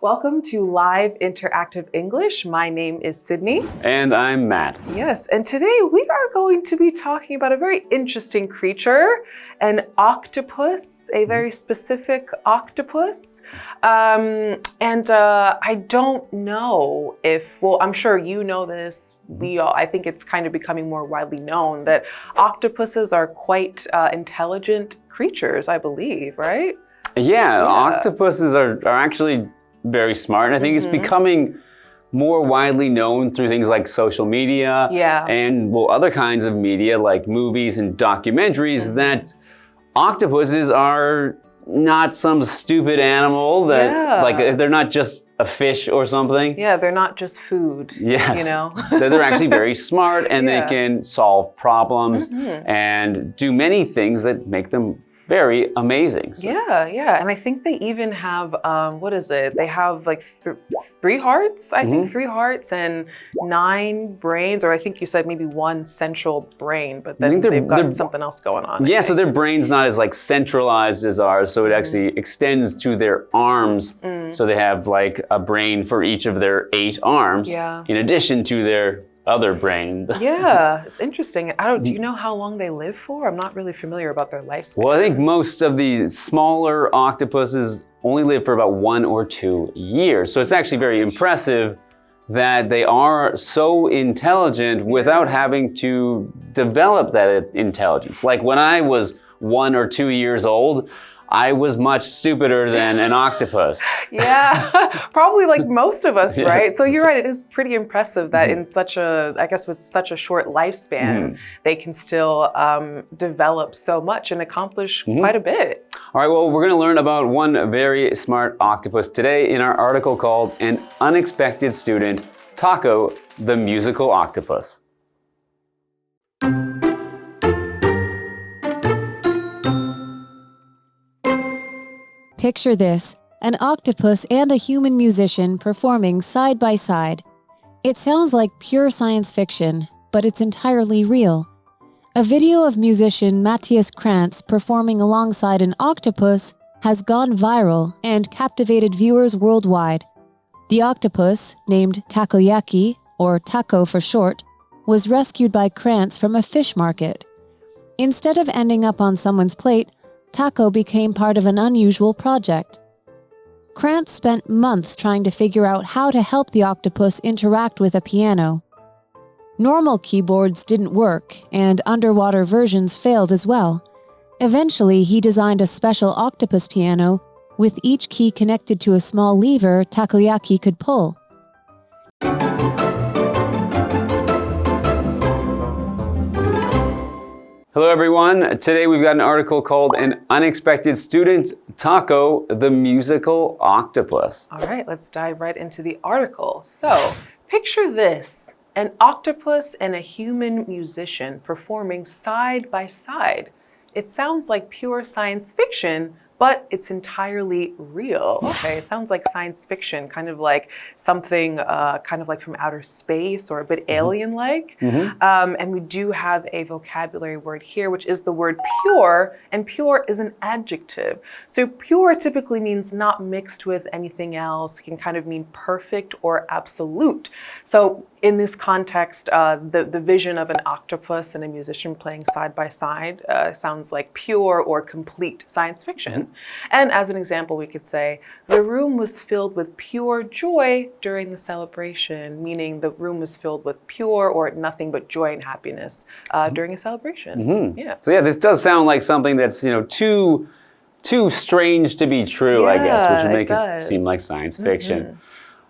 Welcome to Live Interactive English. My name is Sydney. And I'm Matt. Yes, and today we are going to be talking about a very interesting creature, an octopus, a very specific octopus. I don't know if, well, I'm sure you know this. I think it's kind of becoming more widely known that octopuses are quite intelligent creatures, I believe, right? Yeah, octopuses are actually very smart. I think it's becoming more widely known through things like social media and other kinds of media like movies and documentaries that octopuses are not some stupid animal that like they're not just a fish or something. Yeah, they're not just food. Yes. You know? They're actually very smart and they can solve problems and do many things that make them very amazing. So. Yeah. And I think they even have, what is it? They have like 3 hearts, I think 3 hearts and 9 brains, or I think you said maybe 1 central brain, but then they've got something else going on. Yeah, so their brain's not as like centralized as ours, so it actually extends to their arms. So they have like a brain for each of their 8 arms in addition to their other brain. Yeah, it's interesting. Do you know how long they live for? I'm not really familiar about their lifespan. Well, I think most of the smaller octopuses only live for about 1 or 2 years. So it's actually very impressive that they are so intelligent without having to develop that intelligence. Like when I was 1 or 2 years old, I was much stupider than an octopus. Yeah, probably like most of us, right? So you're right, it is pretty impressive that in such a, I guess with such a short lifespan, they can still develop so much and accomplish quite a bit. All right, well, we're gonna learn about one very smart octopus today in our article called An Unexpected Student, Tako the Musical Octopus. Picture this, an octopus and a human musician performing side by side. It sounds like pure science fiction, but it's entirely real. A video of musician Matthias Krantz performing alongside an octopus has gone viral and captivated viewers worldwide. The octopus, named Takoyaki, or Tako for short, was rescued by Krantz from a fish market. Instead of ending up on someone's plate, Tako became part of an unusual project. Krantz spent months trying to figure out how to help the octopus interact with a piano. Normal keyboards didn't work, and underwater versions failed as well. Eventually, he designed a special octopus piano with each key connected to a small lever Takoyaki could pull. Hello everyone, today we've got an article called An Unexpected Student, Tako the Musical Octopus. All right, let's dive right into the article. So, picture this, an octopus and a human musician performing side by side. It sounds like pure science fiction, but it's entirely real. Okay, it sounds like science fiction, kind of like something kind of like from outer space or a bit alien-like. And we do have a vocabulary word here, which is the word pure, and pure is an adjective. So pure typically means not mixed with anything else. It can kind of mean perfect or absolute. So in this context, the vision of an octopus and a musician playing side by side sounds like pure or complete science fiction. And as an example, we could say, the room was filled with pure joy during the celebration, meaning the room was filled with pure or nothing but joy and happiness during a celebration. So yeah, this does sound like something that's, too strange to be true, I guess, which would make it seem like science fiction.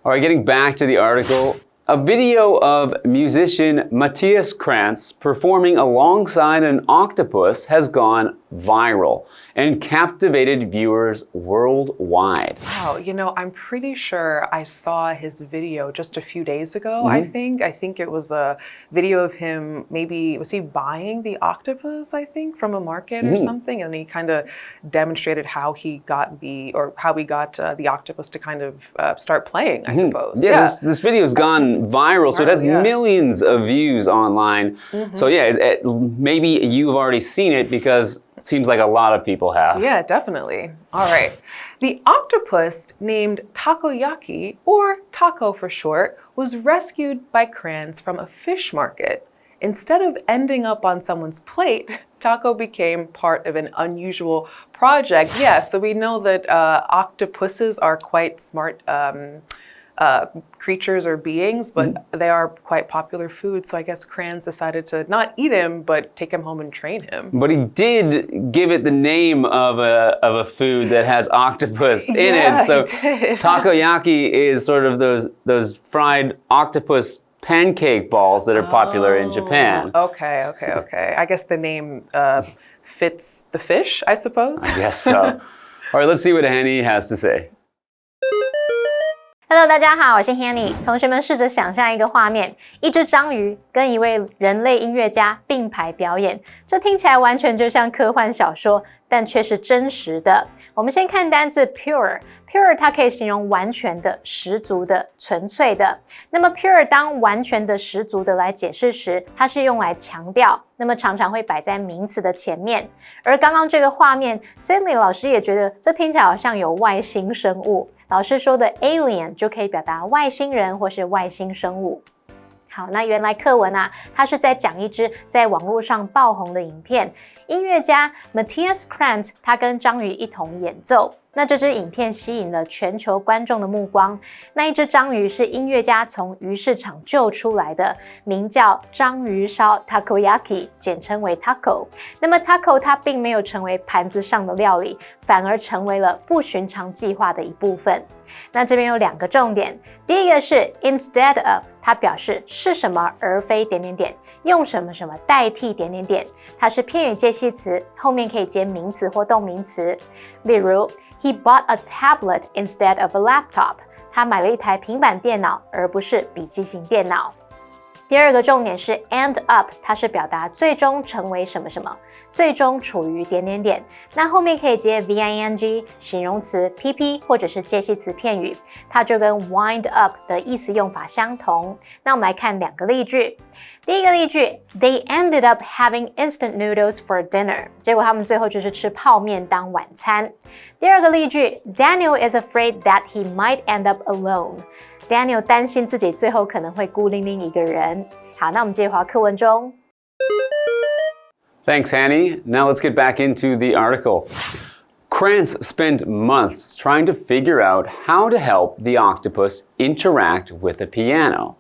All right, getting back to the article. A video of musician Matthias Krantz performing alongside an octopus has gone viral and captivated viewers worldwide. Wow, I'm pretty sure I saw his video just a few days ago, I think. I think it was a video of him, was he buying the octopus, I think, from a market or something? And he kind of demonstrated how he got the octopus to kind of start playing, I suppose. Yeah, this video's gone viral, so it has millions of views online. So yeah, maybe you've already seen it because Seems like a lot of people have. Yeah, definitely. All right. The octopus named Takoyaki, or Tako for short, was rescued by crans from a fish market. Instead of ending up on someone's plate, Tako became part of an unusual project. Yeah, so we know that octopuses are quite smart creatures or beings, but they are quite popular food. So I guess crans decided to not eat him, but take him home and train him. But he did give it the name of a food that has octopus in Yeah, it. So he did. takoyaki is sort of those fried octopus pancake balls that are popular in Japan. Okay. I guess the name fits the fish, I suppose. I guess so. All right, let's see what Henny has to say. Hello， 大家好，我是 Hanny。同学们试着想象一个画面，一只章鱼跟一位人类音乐家并排表演，这听起来完全就像科幻小说，但却是真实的。我们先看单字 pure。Pure 它可以形容完全的、十足的、纯粹的。那么 pure 当完全的、十足的来解释时，它是用来强调，那么常常会摆在名词的前面。而刚刚这个画面 Sydney 老师也觉得这听起来好像有外星生物。老师说的 alien 就可以表达外星人或是外星生物。好，那原来课文啊，它是在讲一支在网络上爆红的影片，音乐家 Matthias Krantz 他跟章鱼一同演奏。那这支影片吸引了全球观众的目光。那一只章鱼是音乐家从鱼市场救出来的，名叫章鱼烧 Takoyaki， 简称为 Tako。那么 Tako 它并没有成为盘子上的料理，反而成为了不寻常计划的一部分。那这边有两个重点，第一个是 instead of， 它表示是什么而非点点点，用什么什么代替点点点，它是片语介系词，后面可以接名词或动名词。例如He bought a tablet instead of a laptop. 他买了一台平板电脑，而不是笔记型电脑。第二个重点是 end up， 它是表达最终成为什么什么，最终处于点点点。那后面可以接 VING 形容词 PP 或者是介系词片语，它就跟 wind up 的意思用法相同。那我们来看两个例句。第一个例句 They ended up having instant noodles for dinner. 结果他们最后就是吃泡面当晚餐。第二个例句 Daniel is afraid that he might end up alone.Daniel 担心自己最后可能会孤零零一个人。好，那我们接着回到课文中。Thanks, Hanny. Now let's get back into the article. Krantz spent months trying to figure out how to help the octopus interact with the piano.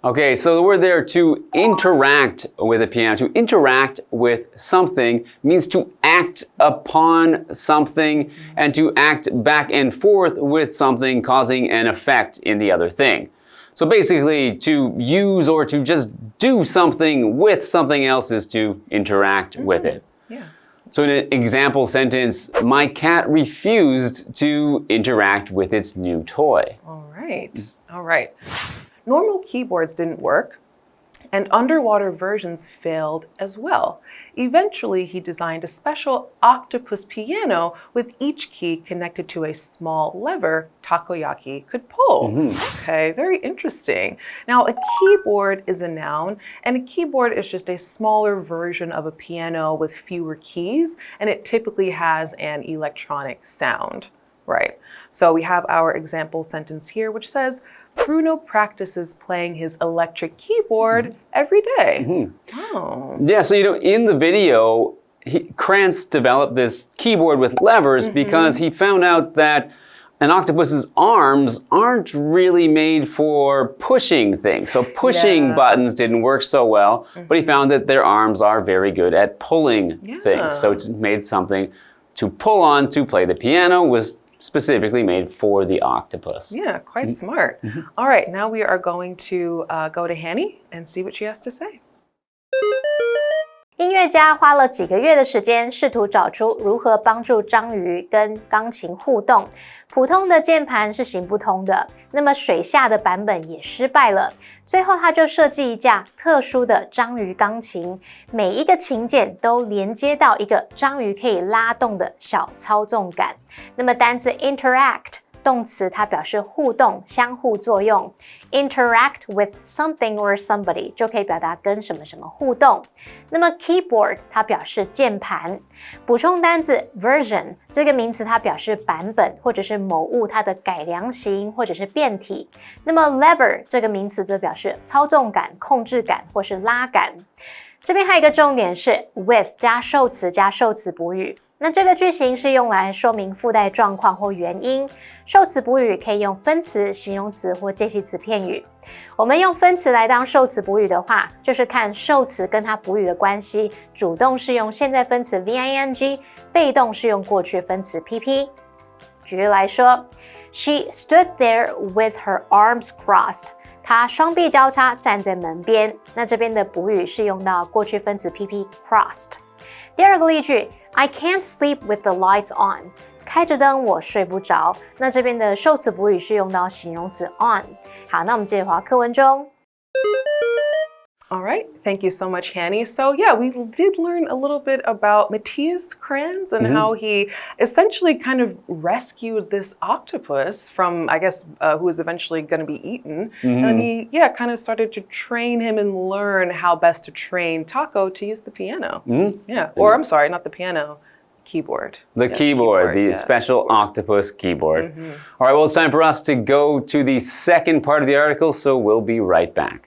Okay, so the word there to interact with a piano, to interact with something means to act upon something and to act back and forth with something, causing an effect in the other thing. So basically, to use or to just do something with something else is to interact with it. Yeah. So in an example sentence, my cat refused to interact with its new toy. All right. Normal keyboards didn't work, and underwater versions failed as well. Eventually, he designed a special octopus piano with each key connected to a small lever Takoyaki could pull. Okay, very interesting. Now, a keyboard is a noun, and a keyboard is just a smaller version of a piano with fewer keys, and it typically has an electronic sound. Right. So we have our example sentence here, which says, Bruno practices playing his electric keyboard every day. Oh. Yeah, so in the video, Krantz developed this keyboard with levers because he found out that an octopus's arms aren't really made for pushing things. So pushing buttons didn't work so well, but he found that their arms are very good at pulling things. So it made something to pull on to play the piano was specifically made for the octopus. Yeah, quite smart. All right, now we are going to go to Hanny and see what she has to say. 音乐家花了几个月的时间，试图找出如何帮助章鱼跟钢琴互动。普通的键盘是行不通的，那么水下的版本也失败了。最后他就设计一架特殊的章鱼钢琴，每一个琴键都连接到一个章鱼可以拉动的小操纵杆。那么单字 interact 动词它表示互动、相互作用。Interact with something or somebody 就可以表达跟什么什么互动。那么 keyboard 它表示键盘。补充单字 version 这个名词它表示版本或者是某物它的改良型或者是变体。那么 lever 这个名词则表示操纵感、控制感或是拉感。这边还有一个重点是 with 加受词加受词补语。那这个句型是用来说明附带状况或原因。受词补语可以用分词、形容词或介系词片语。我们用分词来当受词补语的话，就是看受词跟它补语的关系，主动是用现在分词 VING， 被动是用过去分词 PP。举例来说 She stood there with her arms crossed。她双臂交叉站在门边。那这边的补语是用到过去分词 PP crossed。第二个例句 I can't sleep with the lights on。开着灯我睡不着。那这边的受词补语是用到形容词 on。好，那我们接着回到课文中。All right, thank you so much, Hanny. So yeah, we did learn a little bit about Matthias Kranz and how he essentially kind of rescued this octopus from, I guess, who was eventually going to be eaten. And he, kind of started to train him and learn how best to train Tako to use the piano. Yeah, or I'm sorry, not the piano. Keyboard. The keyboard, the special octopus keyboard. All right, well, it's time for us to go to the second part of the article, so we'll be right back.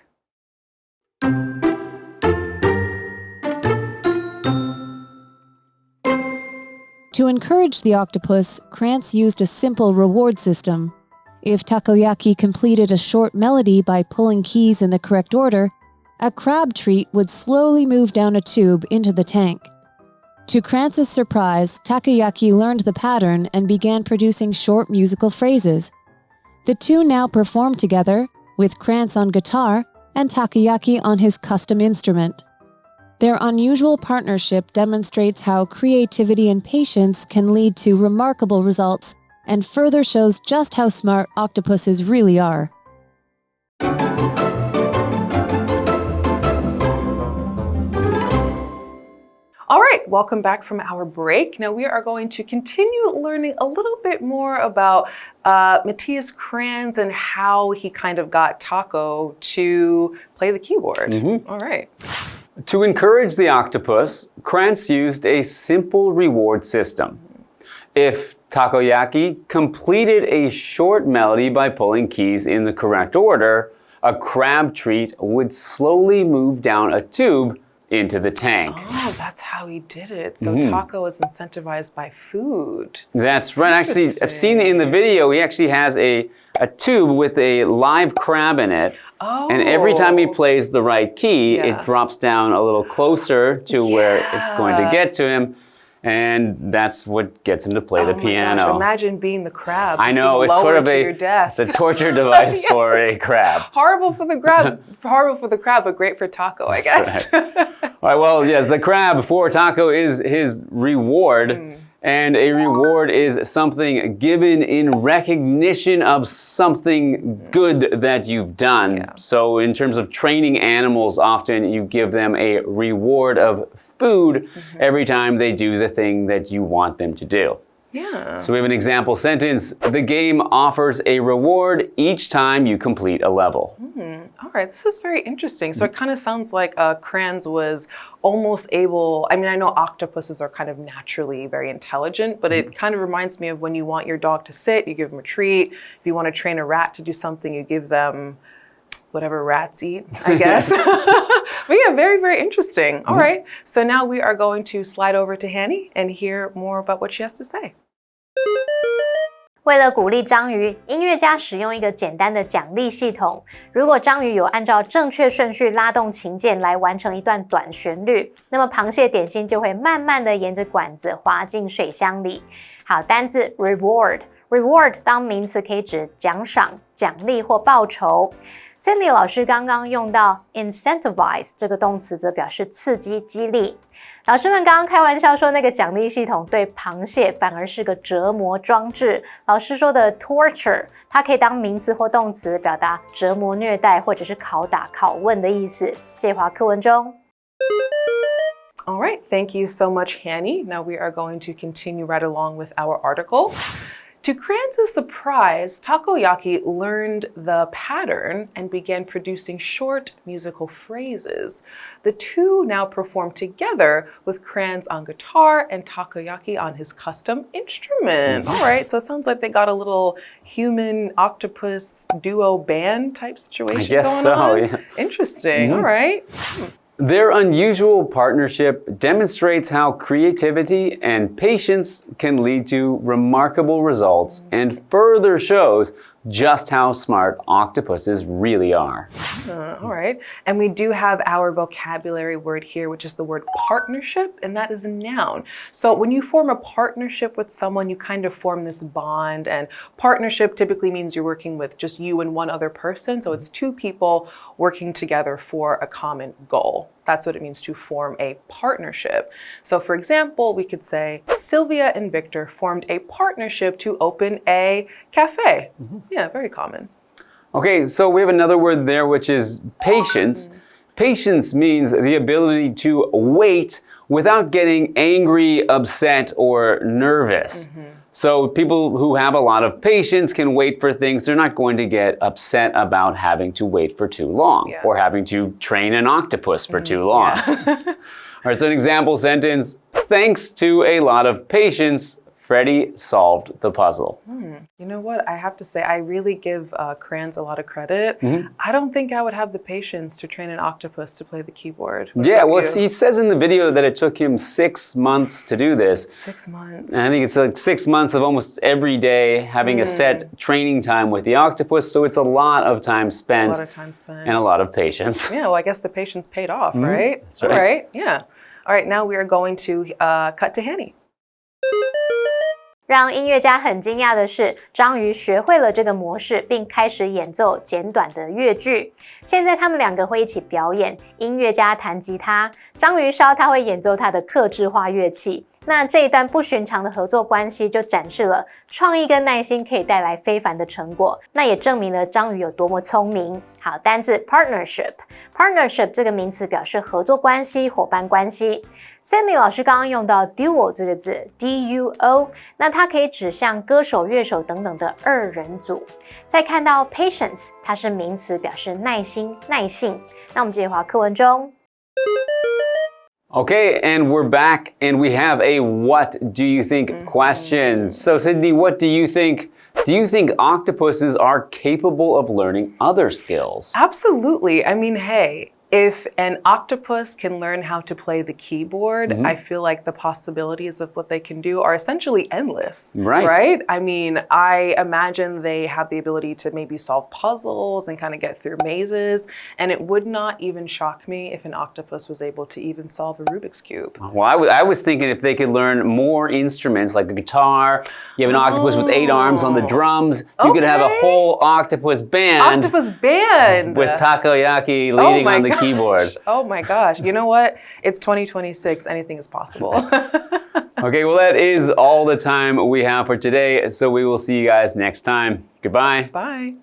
To encourage the octopus, Krantz used a simple reward system. If Takoyaki completed a short melody by pulling keys in the correct order, a crab treat would slowly move down a tube into the tank. To Krantz's surprise, Takoyaki learned the pattern and began producing short musical phrases. The two now perform together, with Krantz on guitar and Takoyaki on his custom instrument. Their unusual partnership demonstrates how creativity and patience can lead to remarkable results and further shows just how smart octopuses really are. All right, welcome back from our break. Now we are going to continue learning a little bit more about Matthias Kranz and how he kind of got Tako to play the keyboard. All right. To encourage the octopus, Krantz used a simple reward system. If Takoyaki completed a short melody by pulling keys in the correct order, a crab treat would slowly move down a tube into the tank. Oh, that's how he did it. So Tako is incentivized by food. That's right. Actually, I've seen it in the video. He actually has a tube with a live crab in it. Oh. And every time he plays the right key, it drops down a little closer to where it's going to get to him. And that's what gets him to play the piano. Gosh, imagine being the crab. I know, it's sort of it's a torture device for a crab. Horrible for the crab, but great for Tako, I guess. Right. All right, well, yes, the crab for Tako is his reward. And a reward is something given in recognition of something good that you've done. Yeah. So in terms of training animals, often you give them a reward of food every time they do the thing that you want them to do. Yeah. So we have an example sentence. The game offers a reward each time you complete a level. All right, this is very interesting. So it kind of sounds like Kranz was almost able, I mean, I know octopuses are kind of naturally very intelligent, but it kind of reminds me of when you want your dog to sit, you give them a treat. If you want to train a rat to do something, you give them whatever rats eat, I guess. But yeah, very, very interesting. All right, so now we are going to slide over to Hanny and hear more about what she has to say. 为了鼓励章鱼，音乐家使用一个简单的奖励系统。如果章鱼有按照正确顺序拉动琴键来完成一段短旋律，那么螃蟹点心就会慢慢的沿着管子滑进水箱里。好，单字 reward 当名词可以指奖赏、奖励或报酬。Sydney 老师刚刚用到 incentivize 这个动词，则表示刺激、激励。老师们刚刚开玩笑说，那个奖励系统对螃蟹反而是个折磨装置。老师说的 torture， 它可以当名词或动词，表达折磨、虐待或者是拷打、拷问的意思。介华课文中。All right, thank you so much, Hanny. Now we are going to continue right along with our article. To Kranz's surprise, Takoyaki learned the pattern and began producing short musical phrases. The two now perform together with Kranz on guitar and Takoyaki on his custom instrument. All right, so it sounds like they got a little human octopus duo band type situation I guess going on. Yeah. Interesting. All right. Their unusual partnership demonstrates how creativity and patience can lead to remarkable results and further shows just how smart octopuses really are. All right. And we do have our vocabulary word here, which is the word partnership, and that is a noun. So when you form a partnership with someone, you kind of form this bond, and partnership typically means you're working with just you and one other person. So it's two people working together for a common goal. That's what it means to form a partnership. So for example, we could say, Sylvia and Victor formed a partnership to open a cafe. Yeah, very common. Okay, so we have another word there, which is patience. Patience means the ability to wait without getting angry, upset, or nervous. So people who have a lot of patience can wait for things. They're not going to get upset about having to wait for too long or having to train an octopus for too long. All right, so an example sentence, thanks to a lot of patience, Freddie solved the puzzle. You know what? I have to say, I really give Kranz a lot of credit. I don't think I would have the patience to train an octopus to play the keyboard. What Yeah, about well, you? he says in the video that it took him 6 months to do this. 6 months. And I think it's like 6 months of almost every day having a set training time with the octopus. So it's a lot of time spent. A lot of time spent. And a lot of patience. Yeah, well, I guess the patience paid off, right? That's right. All right, yeah. All right, now we are going to cut to Hanny. 让音乐家很惊讶的是，章鱼学会了这个模式，并开始演奏简短的乐句。现在他们两个会一起表演，音乐家弹吉他，章鱼烧他会演奏他的客制化乐器。那这一段不寻常的合作关系就展示了创意跟耐心可以带来非凡的成果，那也证明了章鱼有多么聪明。好，单字 partnership 这个名词表示合作关系、伙伴关系。Sydney 老师刚刚用到 duo 这个字 D-U-O， 那它可以指向歌手、乐手等等的二人组。再看到 patience， 它是名词，表示耐心、耐性。那我们继续滑课文中。Okay, and we're back, and we have a what do you think question. So Sydney, what do you think? Do you think octopuses are capable of learning other skills? Absolutely. I mean, hey, if an octopus can learn how to play the keyboard, I feel like the possibilities of what they can do are essentially endless. Right? I mean, I imagine they have the ability to maybe solve puzzles and kind of get through mazes, and it would not even shock me if an octopus was able to even solve the Rubik's Cube. Well, I was thinking if they could learn more instruments like a guitar, you have an octopus with 8 arms on the drums, you could have a whole octopus band. Octopus band! With Takoyaki leading on the keyboard. Oh my gosh. You know what? It's 2026. Anything is possible. Okay, well, that is all the time we have for today. So we will see you guys next time. Goodbye. Bye.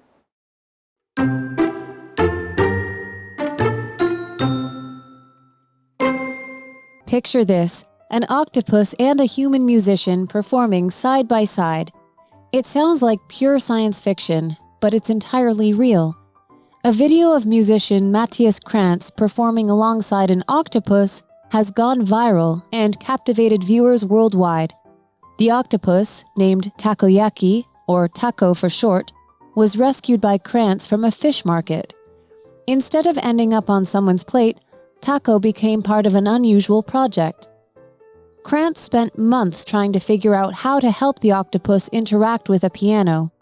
Picture this, an octopus and a human musician performing side by side. It sounds like pure science fiction, but it's entirely real. A video of musician Matthias Krantz performing alongside an octopus has gone viral and captivated viewers worldwide. The octopus, named Takoyaki, or Tako for short, was rescued by Krantz from a fish market. Instead of ending up on someone's plate, Tako became part of an unusual project. Krantz spent months trying to figure out how to help the octopus interact with a piano.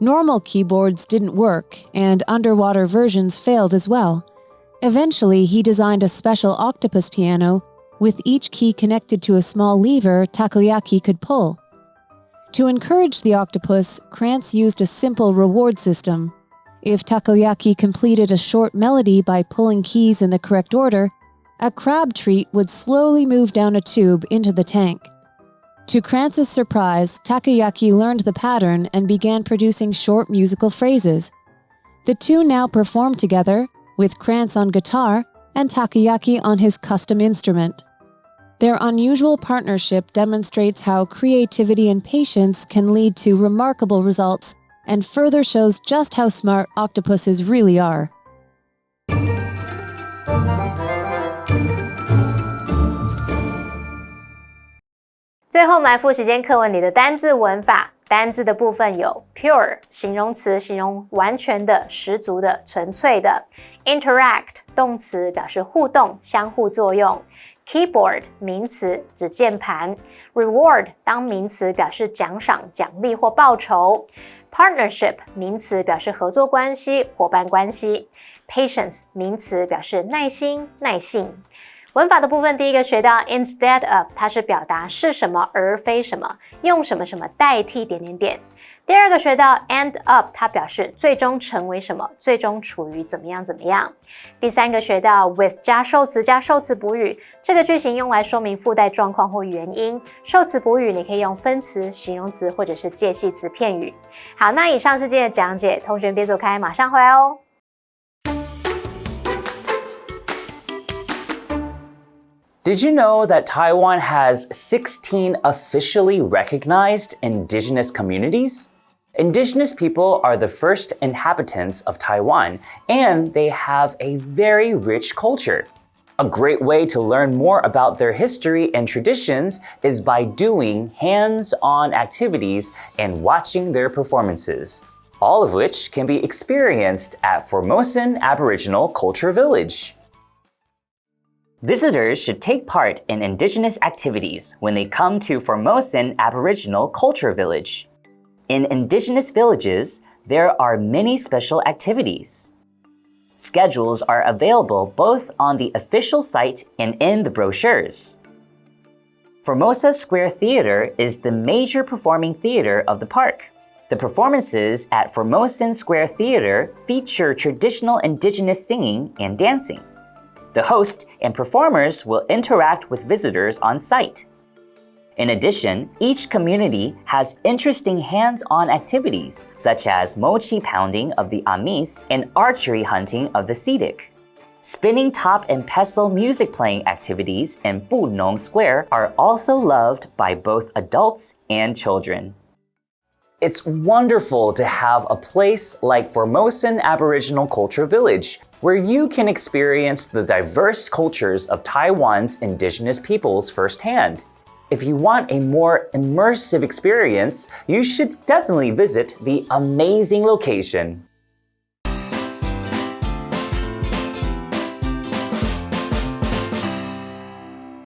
Normal keyboards didn't work, and underwater versions failed as well. Eventually, he designed a special octopus piano, with each key connected to a small lever Takoyaki could pull. To encourage the octopus, Krantz used a simple reward system. If Takoyaki completed a short melody by pulling keys in the correct order, a crab treat would slowly move down a tube into the tank. To Krantz's surprise, Takoyaki learned the pattern and began producing short musical phrases. The two now perform together, with Krantz on guitar and Takoyaki on his custom instrument. Their unusual partnership demonstrates how creativity and patience can lead to remarkable results and further shows just how smart octopuses really are. 最后，我们来复习今天课文里的单字文法。单字的部分有 pure 形容词，形容完全的、十足的、纯粹的。interact 动词，表示互动、相互作用。keyboard 名词，指键盘。reward 当名词，表示奖赏、奖励或报酬。partnership 名词，表示合作关系、伙伴关系。patience 名词，表示耐心、耐性。文法的部分，第一个学到 instead of， 它是表达是什么而非什么，用什么什么代替点点点。第二个学到 end up， 它表示最终成为什么，最终处于怎么样怎么样。第三个学到 with 加受词加受词补语，这个句型用来说明附带状况或原因。受词补语你可以用分词、形容词或者是介系词片语。好，那以上是今天的讲解，同学别走开，马上回来哦。Did you know that Taiwan has 16 officially recognized indigenous communities? Indigenous people are the first inhabitants of Taiwan, and they have a very rich culture. A great way to learn more about their history and traditions is by doing hands-on activities and watching their performances, all of which can be experienced at Formosan Aboriginal Culture Village. Visitors should take part in indigenous activities when they come to Formosan Aboriginal Culture Village. In indigenous villages, there are many special activities. Schedules are available both on the official site and in the brochures. Formosa Square Theater is the major performing theater of the park. The performances at Formosan Square Theater feature traditional indigenous singing and dancing. The host and performers will interact with visitors on site. In addition, each community has interesting hands-on activities, such as mochi pounding of the amis and archery hunting of the sidik. Spinning top and pestle music playing activities in Bunong Square are also loved by both adults and children. It's wonderful to have a place like Formosan Aboriginal Culture Village, where you can experience the diverse cultures of Taiwan's indigenous peoples firsthand. If you want a more immersive experience, you should definitely visit the amazing location.